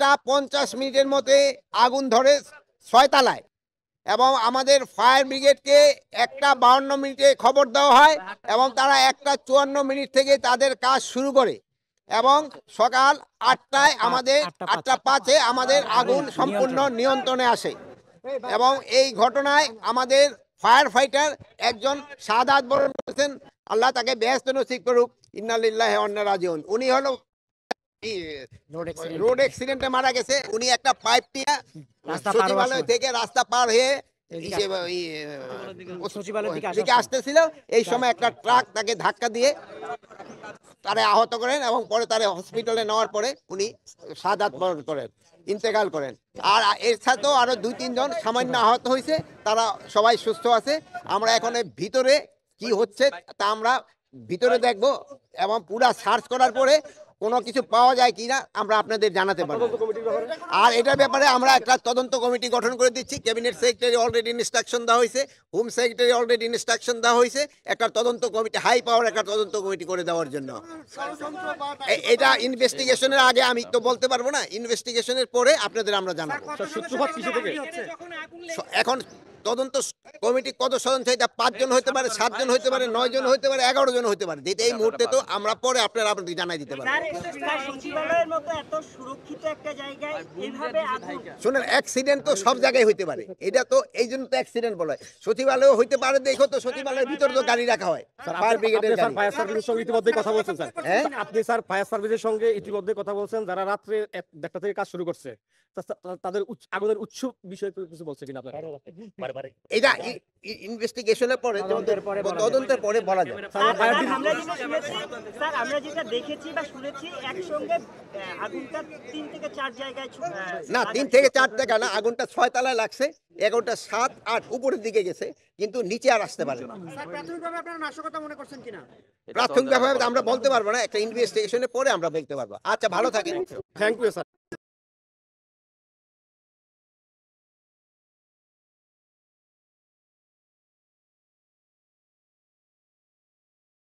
1:50 মধ্যে আগুন ধরে 6 তলায় এবং আমাদের ফায়ার ব্রিগেডকে 1:52 খবর দেওয়া হয় এবং তারা 1:54 থেকে তাদের কাজ শুরু করে এবং সকাল 8টায় আমাদের 8:05 আমাদের আগুন সম্পূর্ণ নিয়ন্ত্রণে আসে এবং এই ঘটনায় আমাদের ফায়ার ফাইটার একজন শাহাদাত বরণ করেছেন। আল্লাহ তাকে বেহেশত নসিব করুক। ইন্না লিল্লাহি ওয়া ইন্না রাজিউন। উনি হলো রোড অ্যাক্সিডেন্টে মারা গেছে। উনি একটা পাইপ নিয়ে সচিবালয় থেকে রাস্তা পার হয়ে দিকে আসতেছিল। এই সময় একটা ট্রাক তাকে ধাক্কা দিয়ে তারে আহত করেন এবং পরে তারে হসপিটালে নেওয়ার পরে উনি শাহাদাত বরণ করেন, ইন্তেকাল করেন। আর এর সাথেও আরো 2-3 জন সামান্য আহত হয়েছে, তারা সবাই সুস্থ আছে। আমরা এখন ভিতরে কি হচ্ছে তা আমরা ভিতরে দেখব এবং পুরা সার্চ করার পরে কোনো কিছু পাওয়া যায় কিনা আমরা আপনাদের জানাতে পারবো। আর এটার ব্যাপারে আমরা একটা তদন্ত কমিটি গঠন করে দিচ্ছি। ক্যাবিনেট সেক্রেটারি অলরেডি ইনস্ট্রাকশন দেওয়া হয়েছে, হোম সেক্রেটারি অলরেডি ইনস্ট্রাকশন দেওয়া হয়েছে একটা তদন্ত কমিটি, হাই পাওয়ার একটা তদন্ত কমিটি করে দেওয়ার জন্য। এটা ইনভেস্টিগেশনের আগে আমি তো বলতে পারবো না, ইনভেস্টিগেশনের পরে আপনাদের আমরা জানাবো। এখন তদন্ত কমিটি কত সদস্য, এটা 5 জন হতে পারে, 7 জন হতে পারে, 9 জন হতে পারে, 11 জন হতে পারে, যেটা এই মুহূর্তে তো আমরা পরে আপনারা জানাই দিতে পারবো। শুনেন, অ্যাক্সিডেন্ট তো সব জায়গায় হইতে পারে, এটা তো এই জন্য তো অ্যাক্সিডেন্ট বলা হয়। সচিবালয় হইতে পারে, দেখো তো সচিবালয়ের ভিতরে তো গাড়ি রাখা হয়। ফায়ার ব্রিগেডের গাড়ি। ফায়ার সার্ভিসের সঙ্গে ইতিমধ্যে কথা বলছেন স্যার। হ্যাঁ, আপনি স্যার ফায়ার সার্ভিসের সঙ্গে ইতিমধ্যে কথা বলছেন, যারা রাত্রে 1টা থেকে কাজ শুরু করছে, তাদের আগুনের উৎস বিষয়ে কিছু বলছে কিনা আপনারা? এটা ইনভেস্টিগেশনের পরে, তদন্তের পরে বলা যায়। স্যার, আমরা যেটা দেখেছি বা শুনেছি একসঙ্গে আগুনটা 3 থেকে 4 জায়গায় না, 3 থেকে 4 জায়গা না, আগুনটা 6 তলায় লাগছে, 11টা 7, 8 উপরের দিকে গেছে, কিন্তু নিচে আর আসতে পারে না। প্রাথমিকভাবে আপনারা নাশকতা মনে করছেন কিনা? প্রাথমিকভাবে আমরা বলতে পারবো না, একটা ইনভেস্টিগেশনের পরে আমরা বলতে পারবো। আচ্ছা, ভালো থাকেন। Thank you sir.